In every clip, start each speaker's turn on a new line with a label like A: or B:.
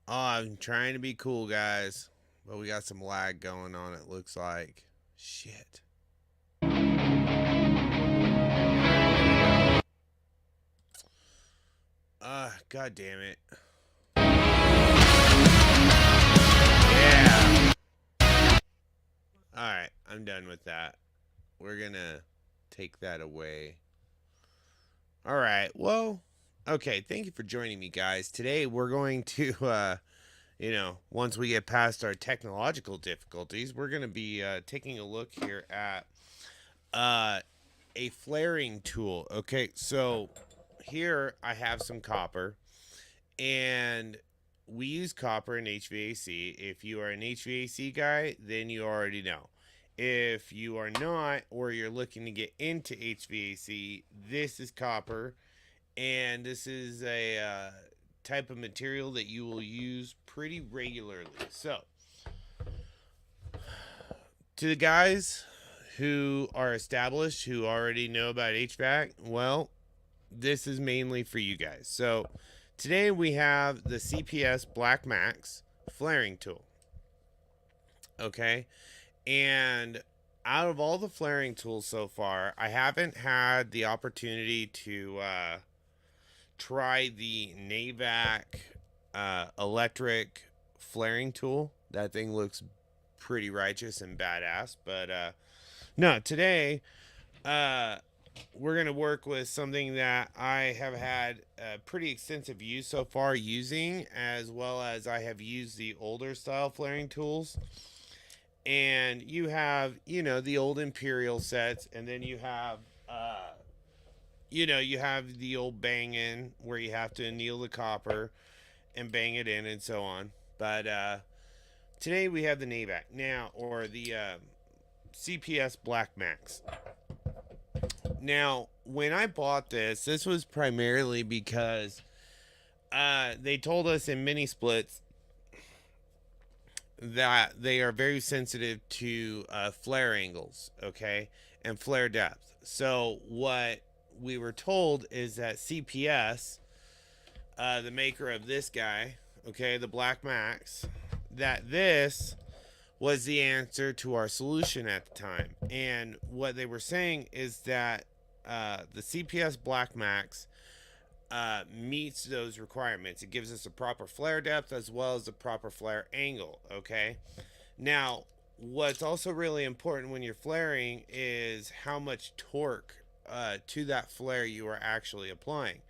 A: Oh, I'm trying to be cool, guys, but we got some lag going on, it looks like. Shit. God damn it. Yeah. Alright, I'm done with that. We're gonna take that away. Alright, well, okay, thank you for joining me, guys. Today we're going to, once we get past our technological difficulties, we're gonna be taking a look here at uh, a flaring tool. Okay, so here I have some copper, and we use copper in HVAC. If you are an HVAC guy, then you already know. If you are not, or you're looking to get into HVAC, this is copper, and this is a type of material that you will use pretty regularly. So, to the guys who are established, who already know about HVAC, well, this is mainly for you guys. So today we have the CPS Blackmax Flaring tool. Okay. And out of all the flaring tools so far, I haven't had the opportunity to try the NAVAC electric flaring tool. That thing looks pretty righteous and badass. But no, today uh, we're going to work with something that I have had pretty extensive use so far using, as well as I have used the older style flaring tools. And you have, the old Imperial sets, and then you have, you have the old bang in where you have to anneal the copper and bang it in and so on. But today we have the NAVAC now, or the CPS Blackmax. Now, when I bought this was primarily because they told us in mini splits that they are very sensitive to flare angles, okay, and flare depth. So, what we were told is that CPS, the maker of this guy, okay, the Black Max, that this was the answer to our solution at the time. And what they were saying is that the CPS Black Max meets those requirements. It gives us a proper flare depth as well as a proper flare angle. Okay. Now, what's also really important when you're flaring is how much torque to that flare you are actually applying.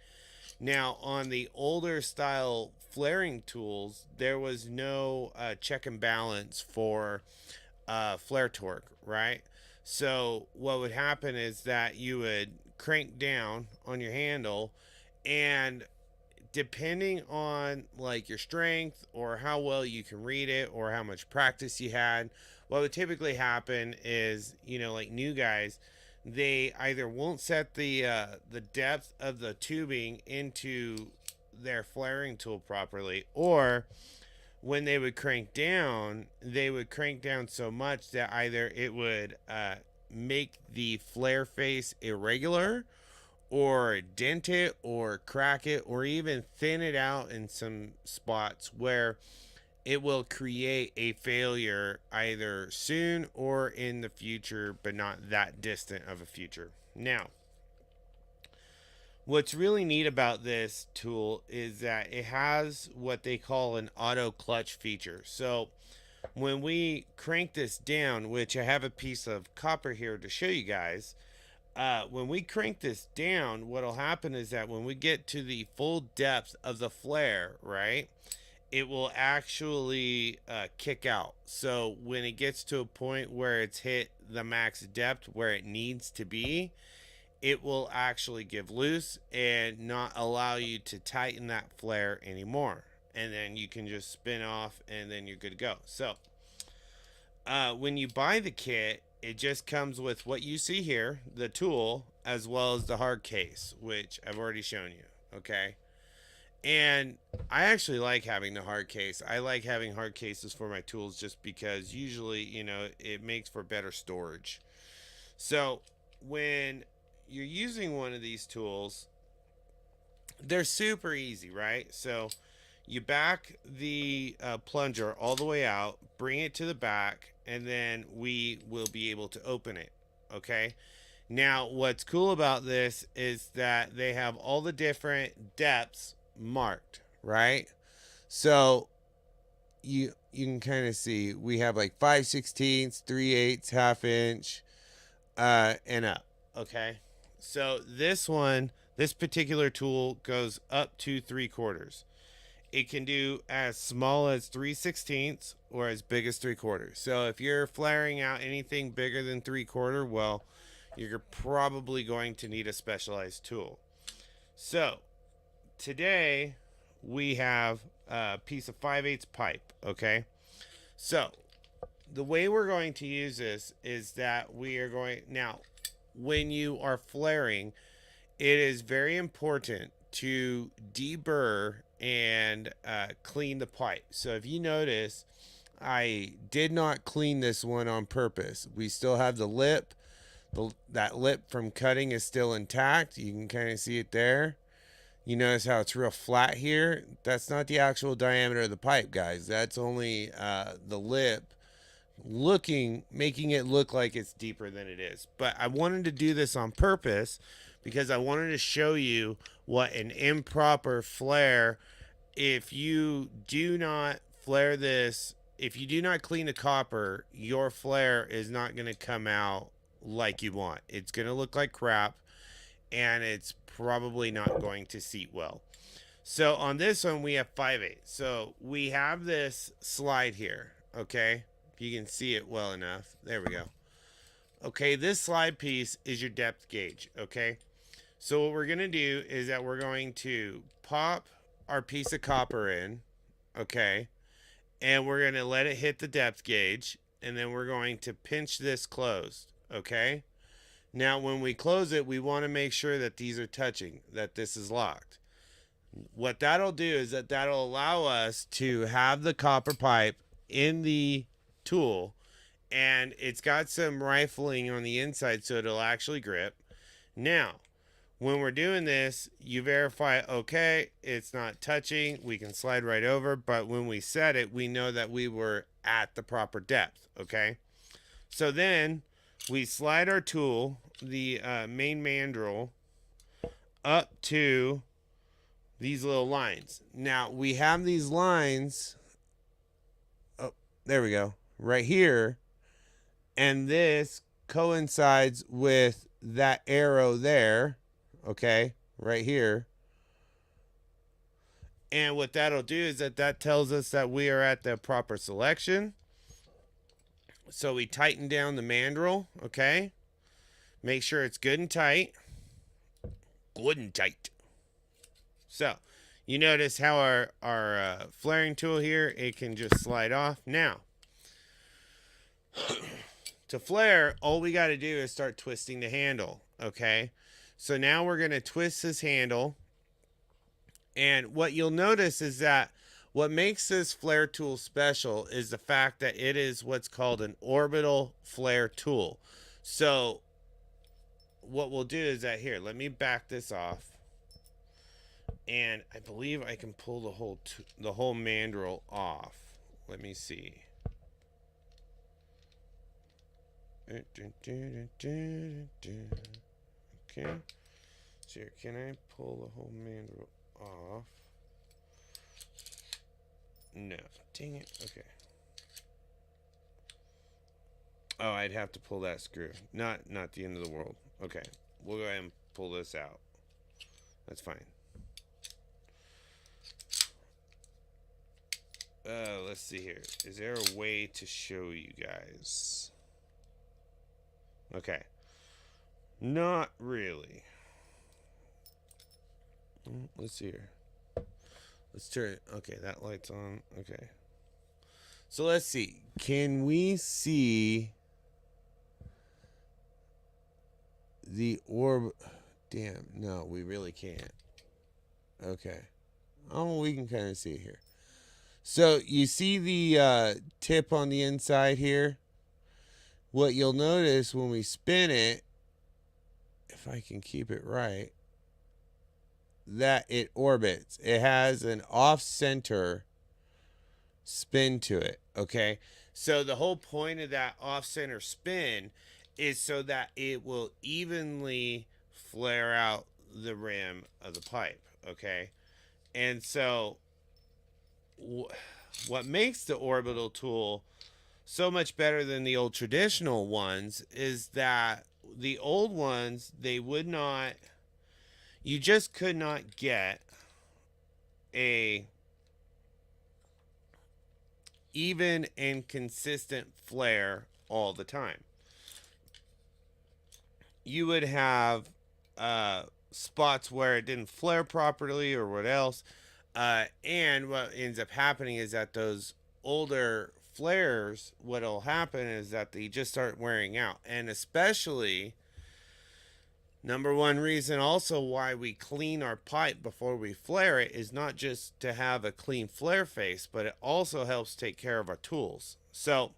A: Now, on the older style flaring tools, there was no check and balance for flare torque, right? So, what would happen is that you would crank down on your handle, and depending on like your strength or how well you can read it or how much practice you had, what would typically happen is, like new guys, they either won't set the depth of the tubing into their flaring tool properly, or when they would crank down, they would crank down so much that either it would make the flare face irregular, or dent it, or crack it, or even thin it out in some spots where it will create a failure either soon or in the future, but not that distant of a future. Now, what's really neat about this tool is that it has what they call an auto clutch feature. So when we crank this down, which I have a piece of copper here to show you guys, when we crank this down, what'll happen is that when we get to the full depth of the flare, right, it will actually kick out. So when it gets to a point where it's hit the max depth where it needs to be, it will actually give loose and not allow you to tighten that flare anymore. And then you can just spin off, and then you're good to go. So when you buy the kit, it just comes with what you see here, the tool, as well as the hard case, which I've already shown you. Okay. And I actually like having the hard case. I like having hard cases for my tools just because usually, it makes for better storage. So when you're using one of these tools, they're super easy, right? So You back the plunger all the way out, bring it to the back, and then we will be able to open it. Okay. Now, what's cool about this is that they have all the different depths marked, right? So you can kind of see we have like 5/16, 3/8, half inch, and up. Okay. So this particular tool goes up to 3/4. It can do as small as 3/16 or as big as 3/4. So if you're flaring out anything bigger than 3/4, well, you're probably going to need a specialized tool. So today we have a piece of 5/8 pipe. Okay. So the way we're going to use this is that we are going now, when you are flaring, it is very important to deburr and clean the pipe. So if you notice, I did not clean this one on purpose. We still have the lip. That lip from cutting is still intact. You can kind of see it there. You notice how it's real flat here? That's not the actual diameter of the pipe, guys. That's only the lip making it look like it's deeper than it is. But I wanted to do this on purpose because I wanted to show you what an improper flare, if you do not flare this, if you do not clean the copper, your flare is not going to come out like you want. It's going to look like crap, and it's probably not going to seat well. So on this one, we have 5/8. So we have this slide here, okay? If you can see it well enough. There we go. Okay, this slide piece is your depth gauge, okay? So what we're going to do is that we're going to pop our piece of copper in, okay? And we're going to let it hit the depth gauge, and then we're going to pinch this closed, okay? Now, when we close it, we want to make sure that these are touching, that this is locked. What that'll do is that that'll allow us to have the copper pipe in the tool, and it's got some rifling on the inside so it'll actually grip. Now, when we're doing this, you verify, okay, it's not touching. We can slide right over, but when we set it, we know that we were at the proper depth, okay? So then we slide our tool, the main mandrel, up to these little lines. Now, we have these lines, oh, there we go, right here, and this coincides with that arrow there, okay, right here. And what that'll do is that tells us that we are at the proper selection. So we tighten down the mandrel, okay? Make sure it's good and tight. Good and tight. So you notice how our flaring tool here, it can just slide off. Now, to flare, all we got to do is start twisting the handle, okay? So now we're going to twist this handle. And what you'll notice is that what makes this flare tool special is the fact that it is what's called an orbital flare tool. So what we'll do is that here, let me back this off. And I believe I can pull the whole mandrel off. Let me see. Okay. So here, can I pull the whole mandrel off? No. Dang it. Okay. Oh, I'd have to pull that screw. Not the end of the world. Okay. We'll go ahead and pull this out. That's fine. Let's see here. Is there a way to show you guys? Okay. Not really. Let's see here. Let's turn it. Okay, that light's on. Okay. So let's see. Can we see the orb? Damn, no, we really can't. Okay. Oh, we can kind of see it here. So you see the tip on the inside here? What you'll notice when we spin it, if I can keep it right, that it orbits. It has an off-center spin to it, okay? So the whole point of that off-center spin is so that it will evenly flare out the rim of the pipe, okay? And so what makes the orbital tool so much better than the old traditional ones is that the old ones, they would not, you just could not get a even and consistent flare all the time. You would have spots where it didn't flare properly or what else. And what ends up happening is that those older flares, what'll happen is that they just start wearing out. And especially, number one reason also why we clean our pipe before we flare it is not just to have a clean flare face, but it also helps take care of our tools. So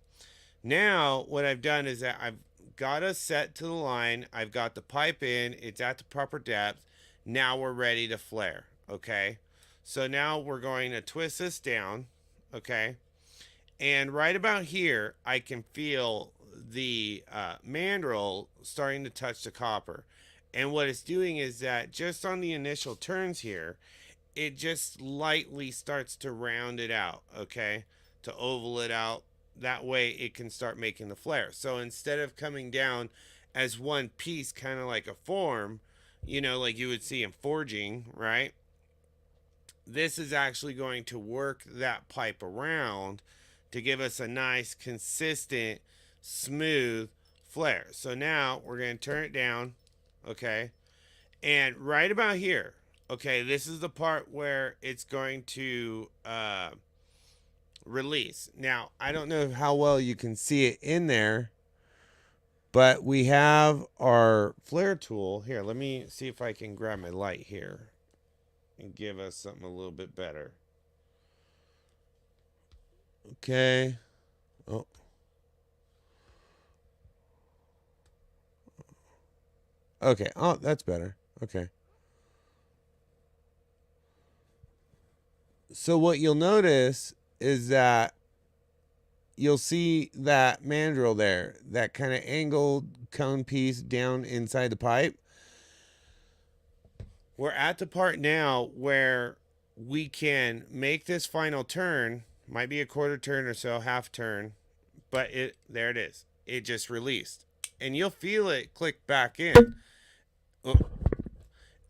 A: now what I've done is that I've got us set to the line. I've got the pipe in. It's at the proper depth. Now we're ready to flare, okay? So now we're going to twist this down, okay? And right about here, I can feel the mandrel starting to touch the copper. And what it's doing is that just on the initial turns here, it just lightly starts to round it out, okay? To oval it out. That way it can start making the flare. So instead of coming down as one piece, kind of like a form, you know, like you would see in forging, right? This is actually going to work that pipe around to give us a nice, consistent, smooth flare. So now we're going to turn it down, okay? And right about here, okay, this is the part where it's going to release. Now, I don't know how well you can see it in there, but we have our flare tool. Here, let me see if I can grab my light here and give us something a little bit better. Okay. Oh. Okay. Oh, that's better. Okay. So what you'll notice is that you'll see that mandrel there, that kind of angled cone piece down inside the pipe. We're at the part now where we can make this final turn. Might be a quarter turn or so, half turn, but there it is. It just released. And you'll feel it click back in. Oh.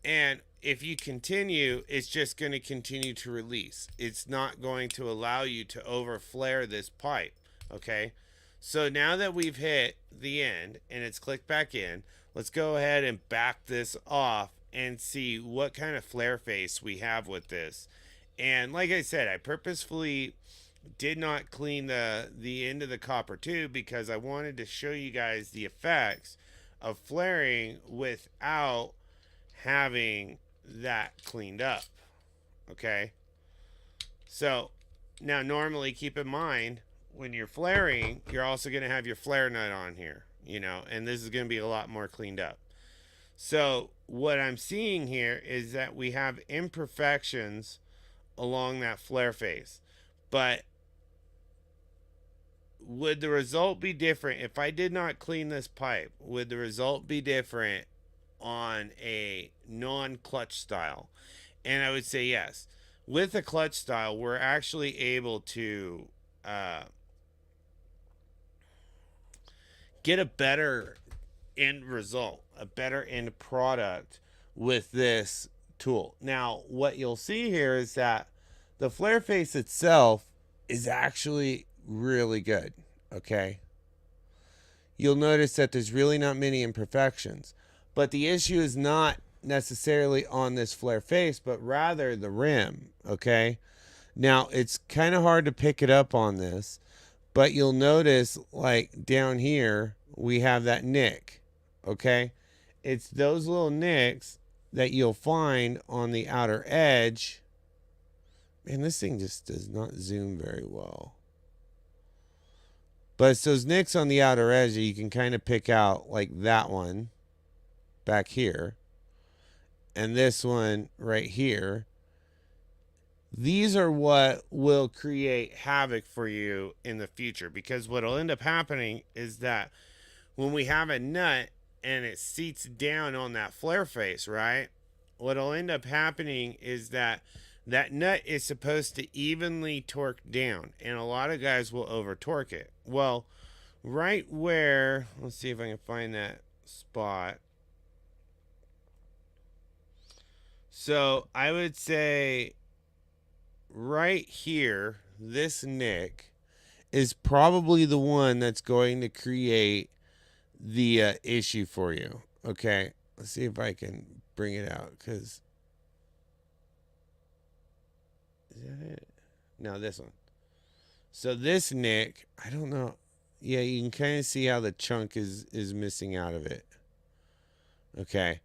A: And if you continue, it's just going to continue to release. It's not going to allow you to over flare this pipe, okay? So now that we've hit the end and it's clicked back in, let's go ahead and back this off and see what kind of flare face we have with this. And like I said, I purposefully did not clean the end of the copper tube because I wanted to show you guys the effects of flaring without having that cleaned up, okay? So now normally keep in mind when you're flaring, you're also going to have your flare nut on here, you know, and this is going to be a lot more cleaned up. So what I'm seeing here is that we have imperfections along that flare face, but would the result be different if I did not clean this pipe? Would the result be different on a non-clutch style? And I would say yes. With a clutch style, we're actually able to get a better end result, a better end product with this tool. Now, what you'll see here is that the flare face itself is actually really good, okay? You'll notice that there's really not many imperfections. But the issue is not necessarily on this flare face, but rather the rim, okay? Now, it's kind of hard to pick it up on this, but you'll notice, like, down here, we have that nick, okay? It's those little nicks that you'll find on the outer edge. Man, this thing just does not zoom very well. But it's those nicks on the outer edge that you can kind of pick out, like that one back here. and this one right here, these are what will create havoc for you in the future, because what will end up happening is that when we have a nut and it seats down on that flare face, right? What'll end up happening is that that nut is supposed to evenly torque down, and a lot of guys will over torque it. Well, right where, let's see if I can find that spot. So I would say right here, this nick is probably the one that's going to create the issue for you. Okay, let's see if I can bring it out, because is that it? No, this one. So this nick, I don't know. Yeah, you can kind of see how the chunk is missing out of it. Okay.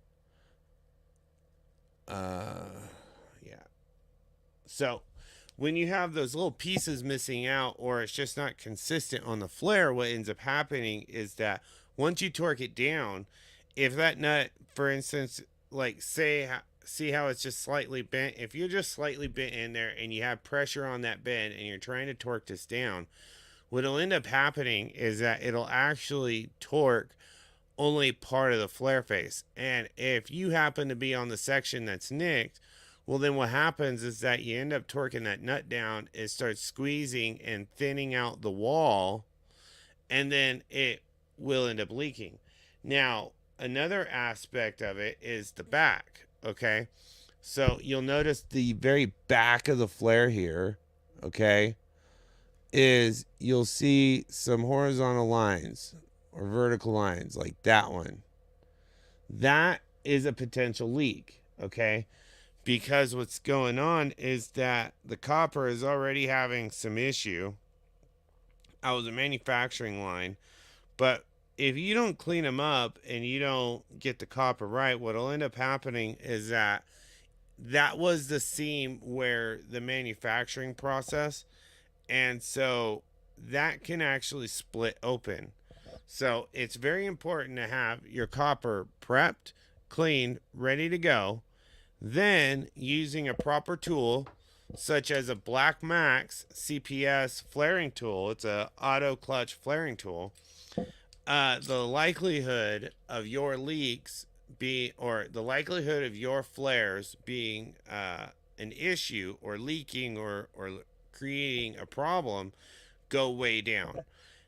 A: Yeah. So when you have those little pieces missing out, or it's just not consistent on the flare, what ends up happening is that once you torque it down, if that nut, for instance, like see how it's just slightly bent, if you're just slightly bent in there and you have pressure on that bend and you're trying to torque this down, what'll end up happening is that it'll actually torque only part of the flare face. And if you happen to be on the section that's nicked, well, then what happens is that you end up torquing that nut down. It starts squeezing and thinning out the wall, and then it will end up leaking. Now, another aspect of it is the back, okay? So you'll notice the very back of the flare here, okay, is you'll see some horizontal lines or vertical lines like that one. That is a potential leak, okay? Because what's going on is that the copper is already having some issue out of the manufacturing line. But if you don't clean them up and you don't get the copper right, what'll end up happening is that that was the seam where the manufacturing process, and so that can actually split open. So it's very important to have your copper prepped, clean, ready to go. Then, using a proper tool, such as a Blackmax CPS flaring tool, it's a auto clutch flaring tool, the likelihood of your leaks or the likelihood of your flares being an issue, or leaking, or creating a problem, go way down.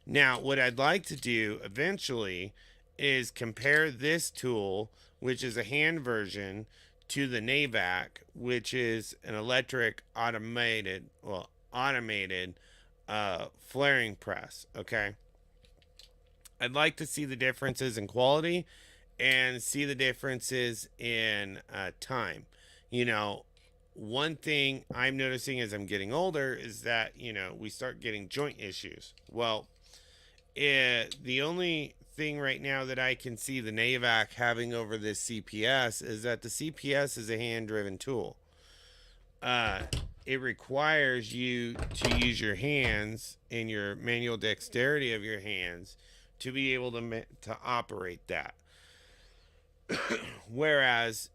A: Now, what I'd like to do eventually is compare this tool, which is a hand version, to the NAVAC, which is an electric automated flaring press. Okay, I'd like to see the differences in quality and see the differences in time. You know, one thing I'm noticing as I'm getting older is that, we start getting joint issues. Well, the only thing right now that I can see the NAVAC having over this CPS is that the CPS is a hand-driven tool. It requires you to use your hands and your manual dexterity of your hands to be able to operate that. Whereas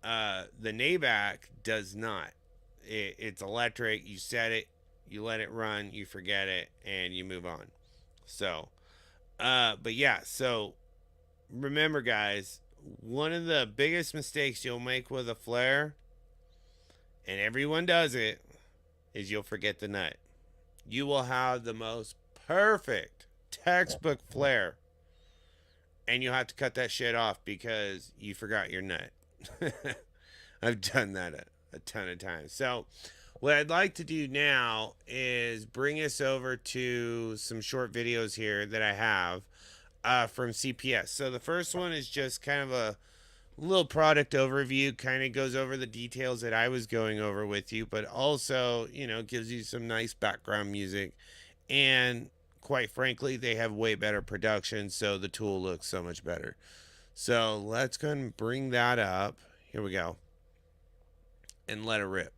A: the NAVAC does not. It's electric. You set it, you let it run, you forget it, and you move on. So, but yeah, so remember, guys, one of the biggest mistakes you'll make with a flare, and everyone does it, is you'll forget the nut. You will have the most perfect textbook flare, and you'll have to cut that shit off because you forgot your nut. I've done that a ton of times. So what I'd like to do now is bring us over to some short videos here that I have from CPS. So the first one is just kind of a little product overview, kind of goes over the details that I was going over with you, but also, gives you some nice background music. And quite frankly, they have way better production, so the tool looks so much better. So let's go ahead and bring that up. Here we go. And let it rip.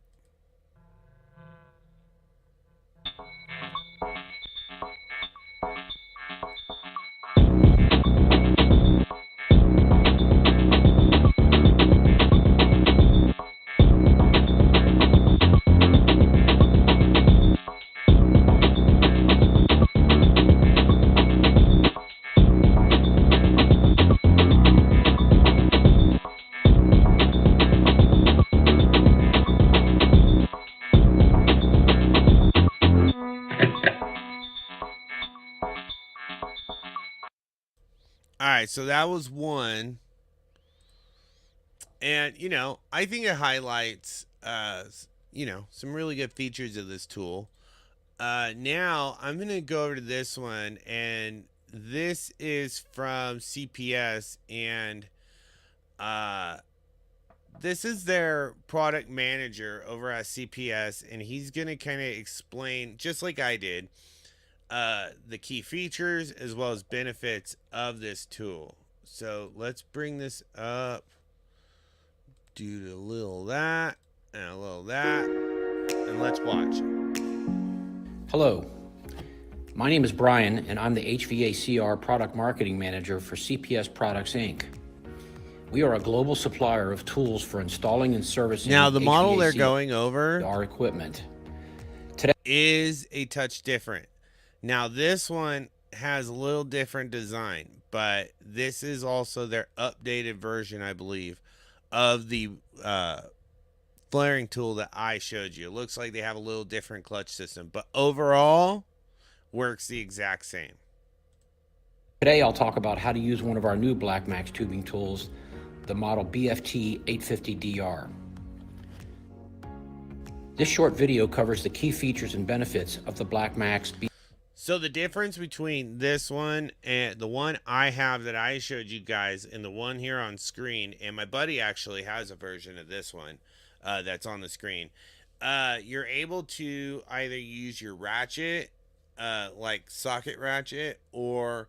A: Okay, so that was one. And, I think it highlights, some really good features of this tool. Now, I'm going to go over to this one, and this is from CPS, and uh, this is their product manager over at CPS, and he's going to kind of explain, just like I did, the key features as well as benefits of this tool. So let's bring this up. Do a little that and a little that, and let's watch.
B: Hello, my name is Brian, and I'm the HVACR Product Marketing Manager for CPS Products, Inc. We are a global supplier of tools for installing and servicing
A: Now, the model they're
B: HVACR
A: going over
B: our equipment
A: is a touch different. Now, this one has a little different design, but this is also their updated version, I believe, of the flaring tool that I showed you. It looks like they have a little different clutch system, but overall works the exact same.
B: Today I'll talk about how to use one of our new Blackmax tubing tools, the model BFT 850DR. This short video covers the key features and benefits of the Blackmax
A: So the difference between this one and the one I have that I showed you guys and the one here on screen, and my buddy actually has a version of this one that's on the screen, you're able to either use your ratchet, like socket ratchet, or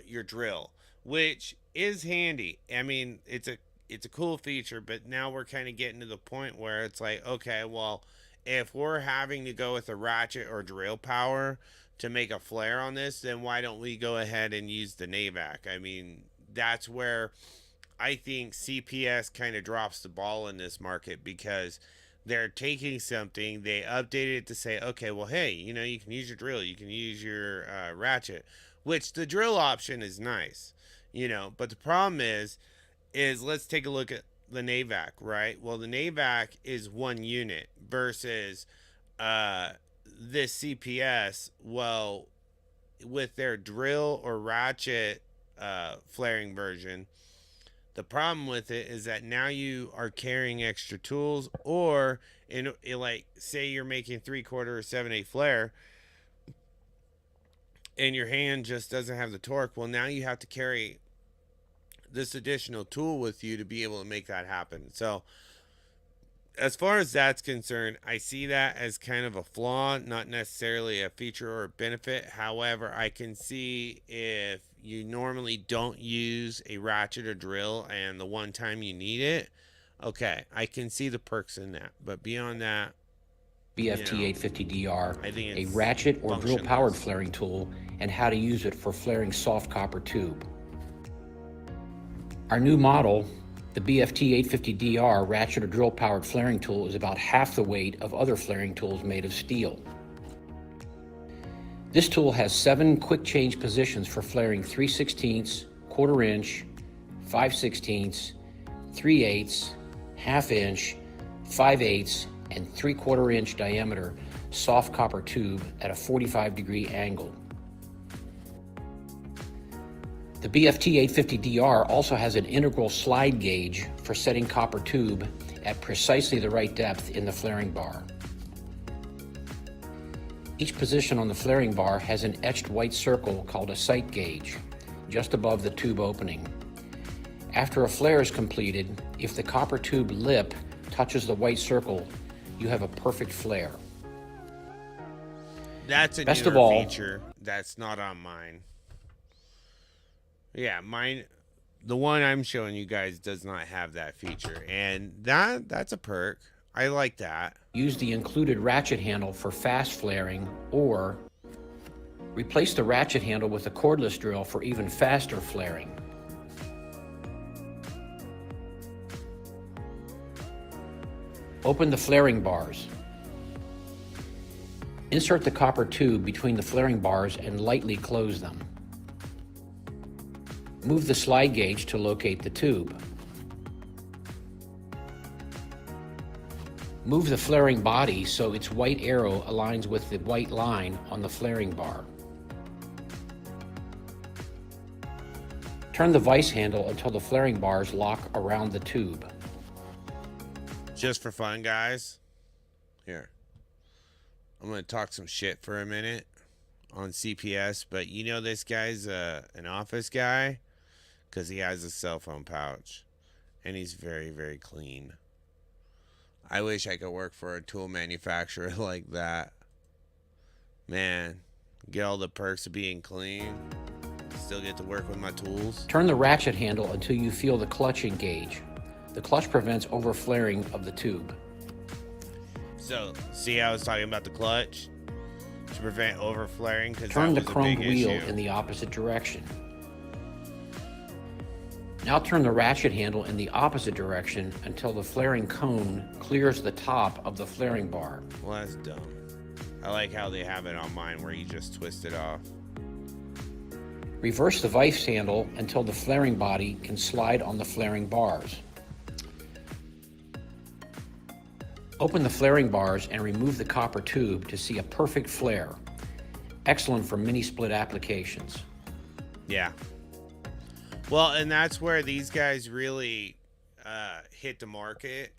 A: your drill, which is handy. I mean, it's a cool feature, but now we're kind of getting to the point where it's like, okay, well, if we're having to go with a ratchet or drill power to make a flare on this, then why don't we go ahead and use the NAVAC? I mean, that's where I think CPS kind of drops the ball in this market, because they're taking something, they updated it to say, okay, well, hey, you can use your drill, you can use your ratchet, which the drill option is nice, but the problem is let's take a look at the NAVAC, right? Well, the NAVAC is one unit versus this CPS. Well, with their drill or ratchet flaring version, the problem with it is that now you are carrying extra tools, or like, say you're making 3/4 or 7/8 flare and your hand just doesn't have the torque. Well, now you have to carry this additional tool with you to be able to make that happen. So as far as that's concerned, I see that as kind of a flaw, not necessarily a feature or a benefit. However, I can see if you normally don't use a ratchet or drill and the one time you need it, okay, I can see the perks in that. But beyond that,
B: BFT 850DR,
A: I think
B: a
A: it's
B: ratchet or drill powered
A: functionless.
B: flaring tool, and how to use it for flaring soft copper tube. Our new model, the BFT 850DR ratchet or drill powered flaring tool, is about half the weight of other flaring tools made of steel. This tool has 7 quick change positions for flaring 3/16, 1/4 inch, 5/16, 3/8, 1/2 inch, 5/8, and 3/4 inch diameter soft copper tube at a 45-degree angle. The BFT 850DR also has an integral slide gauge for setting copper tube at precisely the right depth in the flaring bar. Each position on the flaring bar has an etched white circle called a sight gauge, just above the tube opening. After a flare is completed, if the copper tube lip touches the white circle, you have a perfect flare.
A: That's a
B: Best of
A: newer
B: all,
A: feature that's not on mine. Yeah, mine, the one I'm showing you guys, does not have that feature, and that's a perk. I like that.
B: Use the included ratchet handle for fast flaring, or replace the ratchet handle with a cordless drill for even faster flaring. Open the flaring bars. Insert the copper tube between the flaring bars and lightly close them. Move the slide gauge to locate the tube. Move the flaring body so its white arrow aligns with the white line on the flaring bar. Turn Turn the vise handle until the flaring bars lock around the tube.
A: Just for fun, guys. Here. I'm going to talk some shit for a minute on CPS, but you know this guy's an office guy because he has a cell phone pouch and he's very, very clean. I wish I could work for a tool manufacturer like that. Man, get all the perks of being clean, still get to work with my tools.
B: Turn the ratchet handle until you feel the clutch engage. The clutch prevents overflaring of the tube.
A: So, see how I was talking about the clutch? To prevent overflaring, because
B: Turn the
A: that was a big
B: chromed wheel
A: issue.
B: in the opposite direction. Now turn the ratchet handle in the opposite direction until the flaring cone clears the top of the flaring bar.
A: Well, that's dumb. I like how they have it on mine where you just twist it off.
B: Reverse the vise handle until the flaring body can slide on the flaring bars. Open the flaring bars and remove the copper tube to see a perfect flare. Excellent for mini split applications.
A: Yeah. Well, and that's where these guys really hit the market,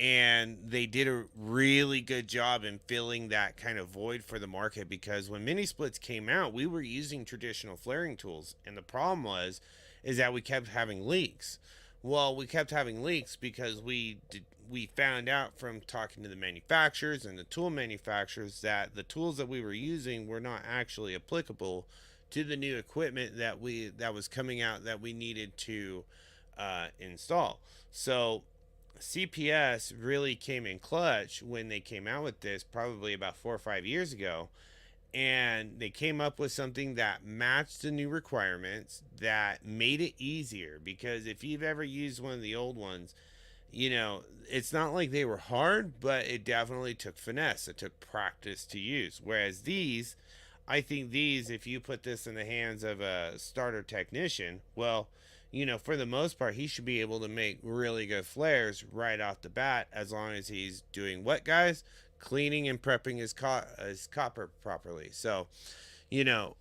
A: and they did a really good job in filling that kind of void for the market, because when mini splits came out, we were using traditional flaring tools, and the problem is that we kept having leaks. Well, we kept having leaks because we found out from talking to the manufacturers and the tool manufacturers that the tools that we were using were not actually applicable to the new equipment that was coming out that we needed to install. So CPS really came in clutch when they came out with this, probably about 4 or 5 years ago, and they came up with something that matched the new requirements, that made it easier. Because if you've ever used one of the old ones, you know, it's not like they were hard, but it definitely took finesse. It took practice to use. Whereas these, I think these, if you put this in the hands of a starter technician, well, you know, for the most part, he should be able to make really good flares right off the bat, as long as he's doing what, guys? Cleaning and prepping his copper properly. So, you know,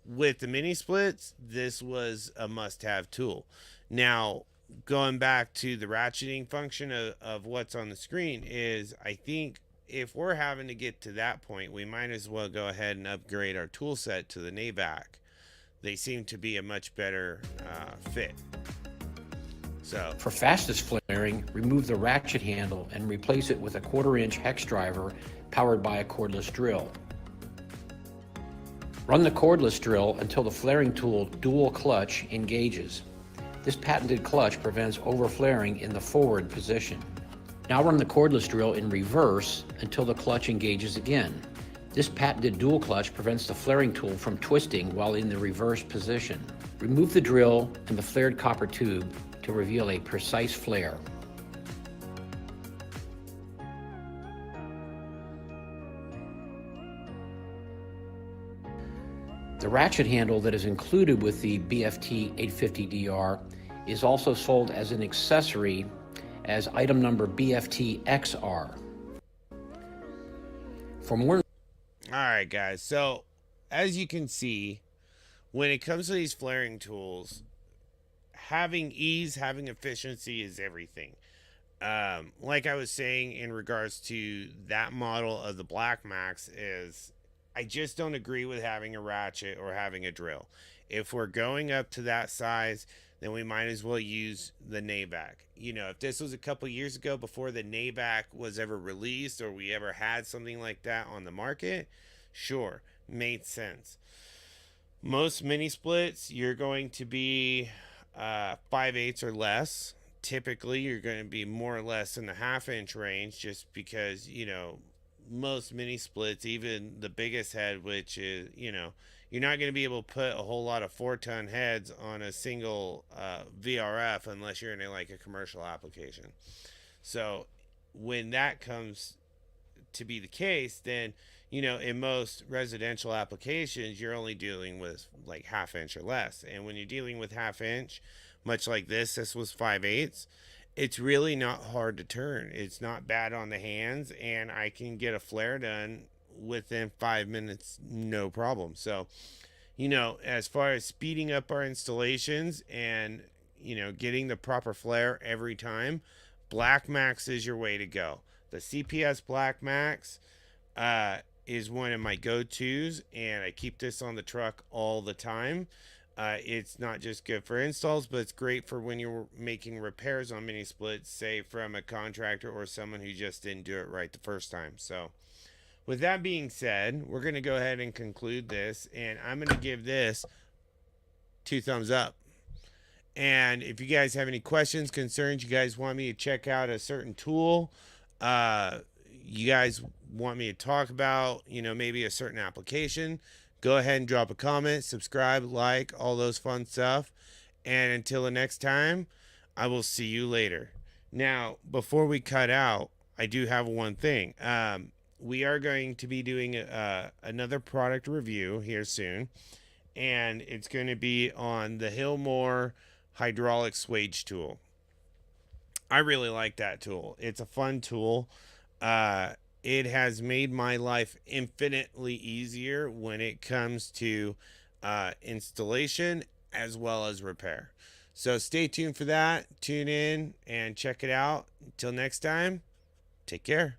A: with the mini splits, this was a must-have tool. Now, going back to the ratcheting function of what's on the screen, is I think if we're having to get to that point, we might as well go ahead and upgrade our tool set to the NAVAC. They seem to be a much better fit. So
B: For fastest flaring, remove the ratchet handle and replace it with a 1/4-inch hex driver powered by a cordless drill. Run the cordless drill until the flaring tool dual clutch engages. This patented clutch prevents overflaring in the forward position. Now run the cordless drill in reverse until the clutch engages again. This patented dual clutch prevents the flaring tool from twisting while in the reverse position. Remove the drill and the flared copper tube to reveal a precise flare. The ratchet handle that is included with the BFT 850DR is also sold as an accessory as item number BFT XR. For more
A: all right, guys. So as you can see, when it comes to these flaring tools, having ease, having efficiency is everything. Like I was saying in regards to that model of the Blackmax, is I just don't agree with having a ratchet or having a drill. If we're going up to that size, then we might as well use the NAVAC. You know, if this was a couple years ago before the NAVAC was ever released, or we ever had something like that on the market, sure, made sense. Most mini splits, you're going to be 5/8 or less. Typically, you're going to be more or less in the 1/2-inch range, just because, you know, most mini splits, even the biggest head, which is, you know, you're not going to be able to put a whole lot of 4-ton heads on a single VRF unless you're in like a commercial application. So when that comes to be the case, then, you know, in most residential applications, you're only dealing with like 1/2 inch or less. And when you're dealing with 1/2 inch, much like this was 5/8, it's really not hard to turn. It's not bad on the hands, and I can get a flare done within 5 minutes, no problem. So, as far as speeding up our installations and, getting the proper flare every time, Blackmax is your way to go. The CPS Blackmax is one of my go-tos, and I keep this on the truck all the time. It's not just good for installs, but it's great for when you're making repairs on mini splits, say from a contractor or someone who just didn't do it right the first time. So, with that being said, we're going to go ahead and conclude this, and I'm going to give this 2 thumbs up. And if you guys have any questions, concerns, you guys want me to check out a certain tool, you guys want me to talk about, maybe a certain application, go ahead and drop a comment, subscribe, like, all those fun stuff. And until the next time, I will see you later. Now, before we cut out, I do have one thing. We are going to be doing another product review here soon, and it's going to be on the Hillmore hydraulic swage tool. I really like that tool. It's a fun tool. It has made my life infinitely easier when it comes to installation as well as repair. So stay tuned for that. Tune in and check it out. Until next time, take care.